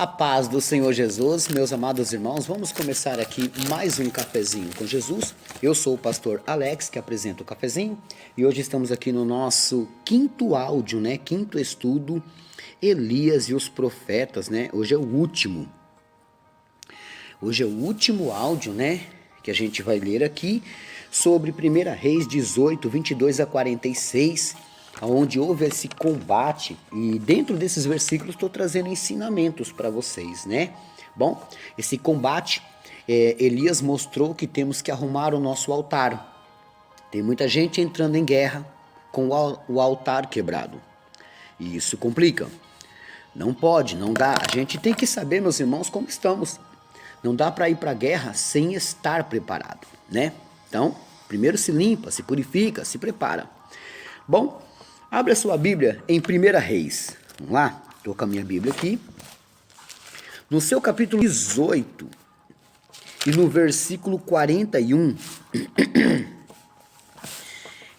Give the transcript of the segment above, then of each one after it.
A paz do Senhor Jesus, meus amados irmãos, vamos começar aqui mais um cafezinho com Jesus. Eu sou o pastor Alex, que apresenta o cafezinho, e hoje estamos aqui no nosso quinto áudio, quinto estudo, Elias e os profetas, Hoje é o último. Hoje é o último áudio, que a gente vai ler aqui sobre 1 Reis 18, 22 a 46, onde houve esse combate, e dentro desses versículos estou trazendo ensinamentos para vocês, Bom, esse combate, Elias mostrou que temos que arrumar o nosso altar. Tem muita gente entrando em guerra com o altar quebrado, e isso complica. Não pode, não dá. A gente tem que saber, meus irmãos, como estamos. Não dá para ir para a guerra sem estar preparado, Então, primeiro se limpa, se purifica, se prepara. Bom, abre a sua Bíblia em 1 Reis. Vamos lá? Estou com a minha Bíblia aqui. No seu capítulo 18 e no versículo 41,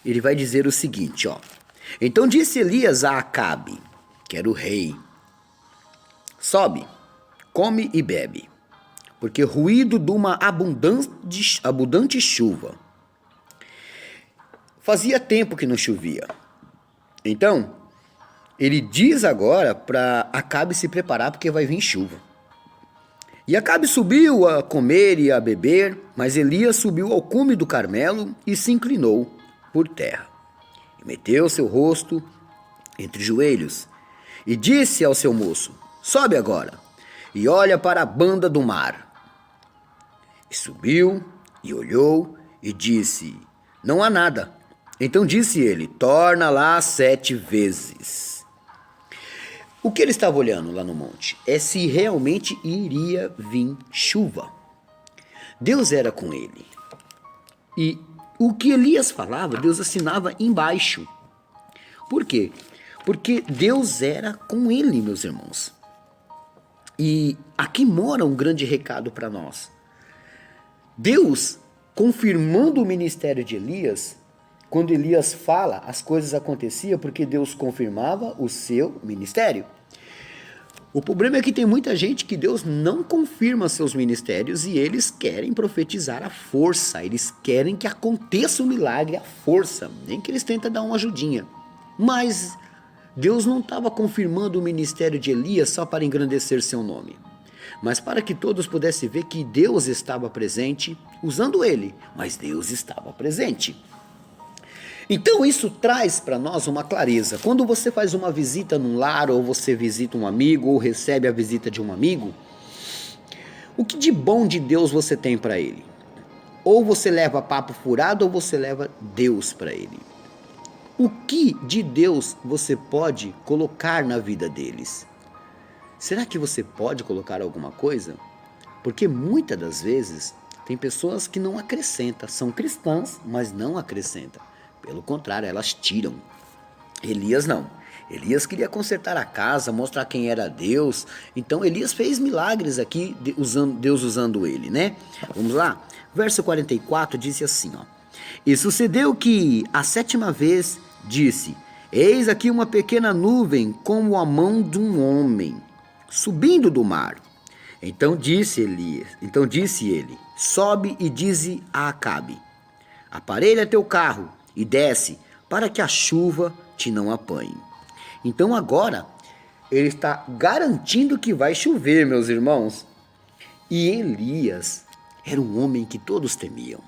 ele vai dizer o seguinte, Então disse Elias a Acabe, que era o rei, sobe, come e bebe, porque ruído de uma abundante chuva. Fazia tempo que não chovia. Então, ele diz agora para Acabe se preparar porque vai vir chuva. E Acabe subiu a comer e a beber, mas Elias subiu ao cume do Carmelo e se inclinou por terra. E meteu seu rosto entre os joelhos e disse ao seu moço, sobe agora e olha para a banda do mar. E subiu e olhou e disse, não há nada. Então disse ele, torna lá 7 vezes. O que ele estava olhando lá no monte é se realmente iria vir chuva. Deus era com ele. E o que Elias falava, Deus assinava embaixo. Por quê? Porque Deus era com ele, meus irmãos. E aqui mora um grande recado para nós. Deus, confirmando o ministério de Elias, quando Elias fala, as coisas aconteciam porque Deus confirmava o seu ministério. O problema é que tem muita gente que Deus não confirma seus ministérios e eles querem profetizar à força, eles querem que aconteça o milagre à força, nem que eles tentem dar uma ajudinha. Mas Deus não estava confirmando o ministério de Elias só para engrandecer seu nome, mas para que todos pudessem ver que Deus estava presente, usando ele, mas Deus estava presente. Então isso traz para nós uma clareza. Quando você faz uma visita num lar, ou você visita um amigo, ou recebe a visita de um amigo, o que de bom de Deus você tem para ele? Ou você leva papo furado, ou você leva Deus para ele. O que de Deus você pode colocar na vida deles? Será que você pode colocar alguma coisa? Porque muitas das vezes tem pessoas que não acrescentam, são cristãs, mas não acrescentam. Pelo contrário, elas tiram. Elias não. Elias queria consertar a casa, mostrar quem era Deus. Então Elias fez milagres aqui, Deus usando ele, Vamos lá? Verso 44 diz assim, E sucedeu que a 7ª vez disse, eis aqui uma pequena nuvem como a mão de um homem, subindo do mar. Então disse ele, sobe e dize a Acabe, aparelha teu carro e desce, para que a chuva te não apanhe. Então agora, ele está garantindo que vai chover, meus irmãos. E Elias era um homem que todos temiam.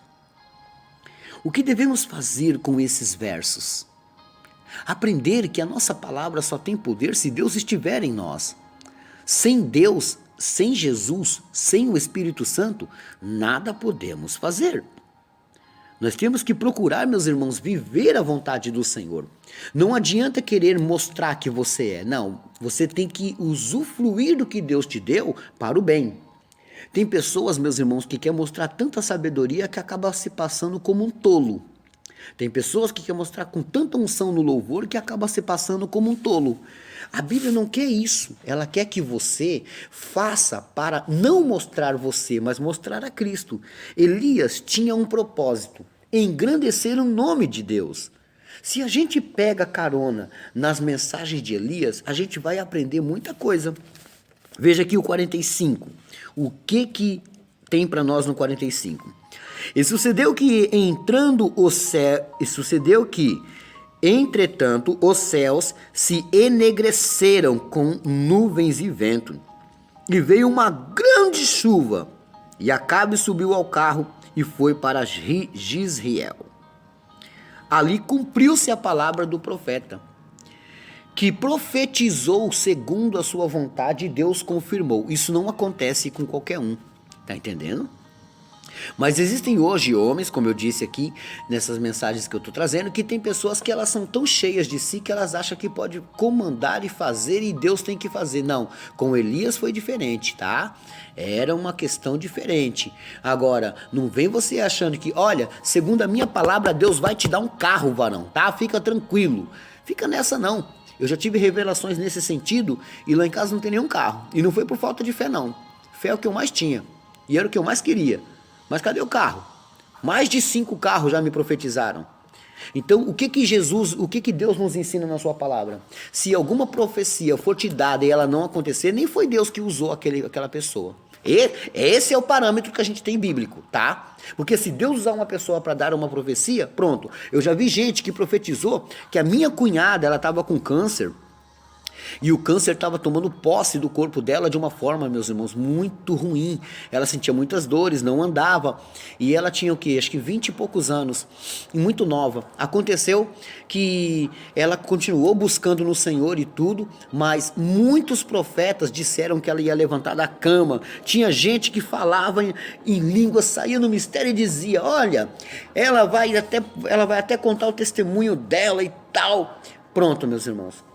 O que devemos fazer com esses versos? Aprender que a nossa palavra só tem poder se Deus estiver em nós. Sem Deus, sem Jesus, sem o Espírito Santo, nada podemos fazer. Nós temos que procurar, meus irmãos, viver a vontade do Senhor. Não adianta querer mostrar que você é. Não, você tem que usufruir do que Deus te deu para o bem. Tem pessoas, meus irmãos, que querem mostrar tanta sabedoria que acaba se passando como um tolo. Tem pessoas que querem mostrar com tanta unção no louvor que acaba se passando como um tolo. A Bíblia não quer isso. Ela quer que você faça para não mostrar você, mas mostrar a Cristo. Elias tinha um propósito, engrandecer o nome de Deus. Se a gente pega carona nas mensagens de Elias, a gente vai aprender muita coisa. Veja aqui o 45. O que tem para nós no 45? E sucedeu que entretanto os céus se enegreceram com nuvens e vento, e veio uma grande chuva, e Acabe subiu ao carro e foi para Jizreel. Ali cumpriu-se a palavra do profeta, que profetizou segundo a sua vontade, e Deus confirmou. Isso não acontece com qualquer um, tá entendendo? Mas existem hoje homens, como eu disse aqui nessas mensagens que eu estou trazendo, que tem pessoas que elas são tão cheias de si que elas acham que pode comandar e fazer e Deus tem que fazer. Não, com Elias foi diferente, tá? Era uma questão diferente. Agora, não vem você achando que, olha, segundo a minha palavra, Deus vai te dar um carro, varão, tá? Fica tranquilo. Fica nessa não. Eu já tive revelações nesse sentido e lá em casa não tem nenhum carro. E não foi por falta de fé, não. Fé é o que eu mais tinha e era o que eu mais queria. Mas cadê o carro? Mais de 5 carros já me profetizaram. Então, o que Deus nos ensina na sua palavra? Se alguma profecia for te dada e ela não acontecer, nem foi Deus que usou aquela pessoa. Esse é o parâmetro que a gente tem bíblico, tá? Porque se Deus usar uma pessoa para dar uma profecia, pronto. Eu já vi gente que profetizou que a minha cunhada, ela estava com câncer. E o câncer estava tomando posse do corpo dela de uma forma, meus irmãos, muito ruim. Ela sentia muitas dores, não andava. E ela tinha o quê? Acho que 20 e poucos anos. E muito nova. Aconteceu que ela continuou buscando no Senhor e tudo, mas muitos profetas disseram que ela ia levantar da cama. Tinha gente que falava em língua, saía no mistério e dizia, olha, ela vai até contar o testemunho dela e tal. Pronto, meus irmãos.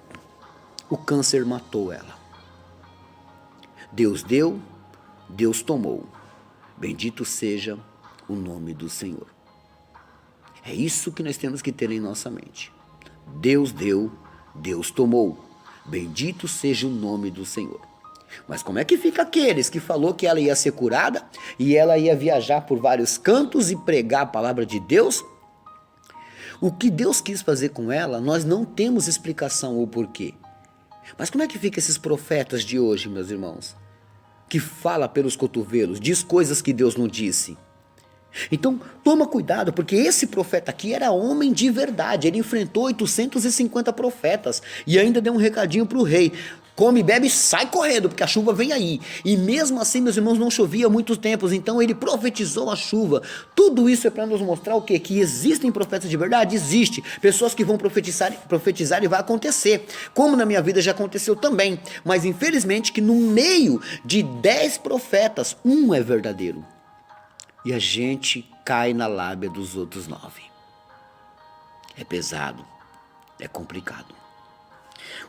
O câncer matou ela. Deus deu, Deus tomou. Bendito seja o nome do Senhor. É isso que nós temos que ter em nossa mente. Deus deu, Deus tomou. Bendito seja o nome do Senhor. Mas como é que fica aqueles que falou que ela ia ser curada e ela ia viajar por vários cantos e pregar a palavra de Deus? O que Deus quis fazer com ela, nós não temos explicação ou porquê. Mas como é que ficam esses profetas de hoje, meus irmãos? Que fala pelos cotovelos, diz coisas que Deus não disse. Então, toma cuidado, porque esse profeta aqui era homem de verdade. Ele enfrentou 850 profetas e ainda deu um recadinho para o rei. Come, bebe e sai correndo, porque a chuva vem aí. E mesmo assim, meus irmãos, não chovia há muitos tempos. Então ele profetizou a chuva. Tudo isso é para nos mostrar o quê? Que existem profetas de verdade? Existe. Pessoas que vão profetizar e vai acontecer. Como na minha vida já aconteceu também. Mas infelizmente que no meio de 10 profetas, um é verdadeiro. E a gente cai na lábia dos outros 9. É pesado. É complicado.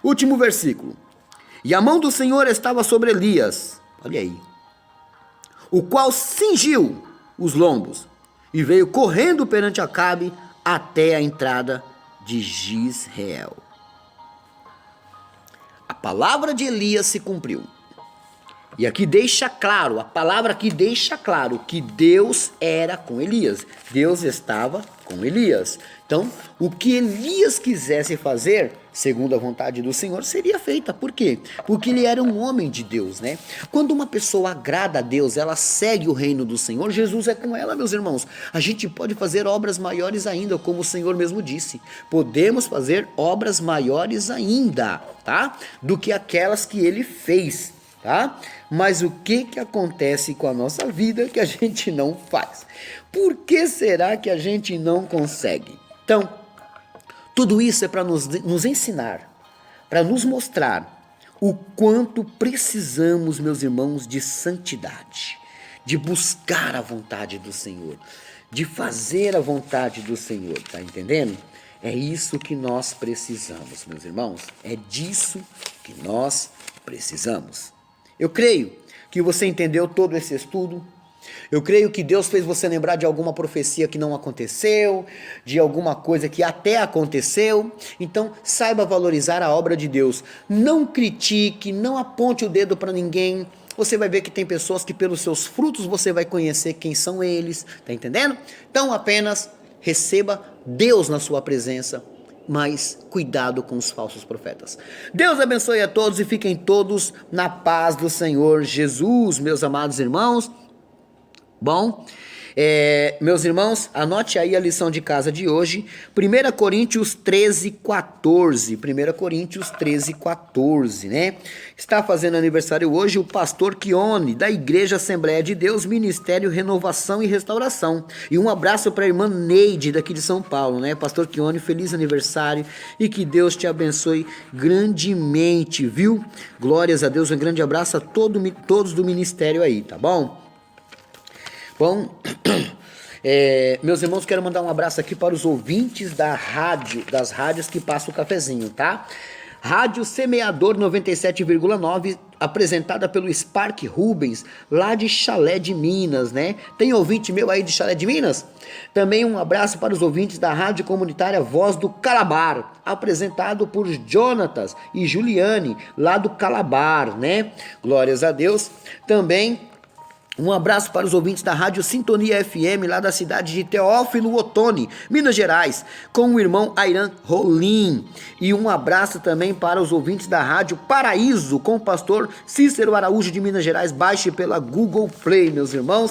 Último versículo. E a mão do Senhor estava sobre Elias, olha aí, o qual cingiu os lombos e veio correndo perante Acabe até a entrada de Jizreel. A palavra de Elias se cumpriu. E aqui deixa claro, a palavra aqui deixa claro que Deus era com Elias. Deus estava com Elias. Então, o que Elias quisesse fazer, segundo a vontade do Senhor, seria feita. Por quê? Porque ele era um homem de Deus, né? Quando uma pessoa agrada a Deus, ela segue o reino do Senhor, Jesus é com ela, meus irmãos. A gente pode fazer obras maiores ainda, como o Senhor mesmo disse. Podemos fazer obras maiores ainda, tá? Do que aquelas que ele fez. Tá? Mas o que acontece com a nossa vida que a gente não faz? Por que será que a gente não consegue? Então, tudo isso é para nos ensinar, para nos mostrar o quanto precisamos, meus irmãos, de santidade, de buscar a vontade do Senhor, de fazer a vontade do Senhor, tá entendendo? É isso que nós precisamos, meus irmãos, é disso que nós precisamos. Eu creio que você entendeu todo esse estudo. Eu creio que Deus fez você lembrar de alguma profecia que não aconteceu, de alguma coisa que até aconteceu. Então, saiba valorizar a obra de Deus. Não critique, não aponte o dedo para ninguém. Você vai ver que tem pessoas que pelos seus frutos você vai conhecer quem são eles. Tá entendendo? Então, apenas receba Deus na sua presença mas cuidado com os falsos profetas. Deus abençoe a todos e fiquem todos na paz do Senhor Jesus, meus amados irmãos. Bom, meus irmãos, anote aí a lição de casa de hoje, 1 Coríntios 13:14, 1 Coríntios 13:14, né? Está fazendo aniversário hoje o pastor Kione, da Igreja Assembleia de Deus, Ministério Renovação e Restauração. E um abraço para a irmã Neide, daqui de São Paulo, né? Pastor Kione, feliz aniversário e que Deus te abençoe grandemente, viu? Glórias a Deus, um grande abraço a todos do ministério aí, tá bom? Bom, meus irmãos, quero mandar um abraço aqui para os ouvintes das rádios que passam o cafezinho, tá? Rádio Semeador 97,9, apresentada pelo Spark Rubens, lá de Chalé de Minas, né? Tem ouvinte meu aí de Chalé de Minas? Também um abraço para os ouvintes da Rádio Comunitária Voz do Calabar, apresentado por Jonatas e Juliane, lá do Calabar, né? Glórias a Deus. Também um abraço para os ouvintes da Rádio Sintonia FM, lá da cidade de Teófilo Otoni, Minas Gerais, com o irmão Airan Rolim. E um abraço também para os ouvintes da Rádio Paraíso, com o pastor Cícero Araújo de Minas Gerais. Baixe pela Google Play, meus irmãos.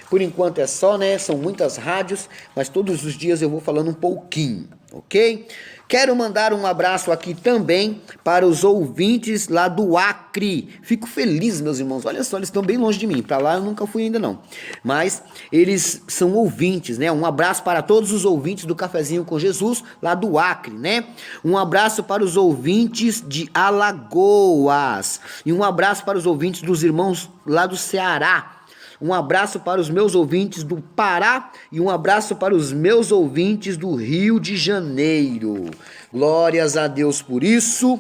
Por enquanto é só, né? São muitas rádios, mas todos os dias eu vou falando um pouquinho, ok? Quero mandar um abraço aqui também para os ouvintes lá do Acre. Fico feliz, meus irmãos. Olha só, eles estão bem longe de mim. Para lá eu nunca fui ainda não. Mas eles são ouvintes, né? Um abraço para todos os ouvintes do Cafezinho com Jesus, lá do Acre, né? Um abraço para os ouvintes de Alagoas. E um abraço para os ouvintes dos irmãos lá do Ceará. Um abraço para os meus ouvintes do Pará e um abraço para os meus ouvintes do Rio de Janeiro. Glórias a Deus por isso.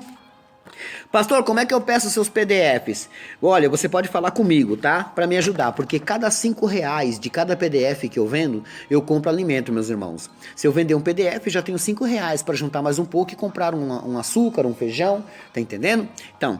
Pastor, como é que eu peço seus PDFs? Olha, você pode falar comigo, tá? Para me ajudar, porque cada R$5 de cada PDF que eu vendo, eu compro alimento, meus irmãos. Se eu vender um PDF, já tenho R$5 para juntar mais um pouco e comprar um açúcar, um feijão, tá entendendo? Então,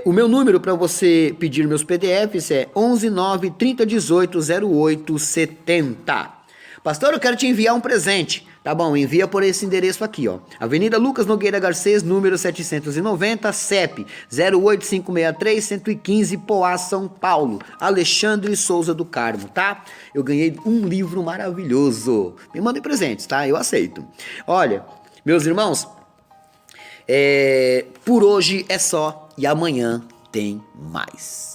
o meu número para você pedir meus PDFs é 11 9 30 18 08 70. Pastor, eu quero te enviar um presente. Tá bom, envia por esse endereço aqui, ó. Avenida Lucas Nogueira Garcês, número 790, CEP 08563-115, Poá, São Paulo. Alexandre Souza do Carmo, tá? Eu ganhei um livro maravilhoso. Me mandem presentes, tá? Eu aceito. Olha, meus irmãos, por hoje é só e amanhã tem mais.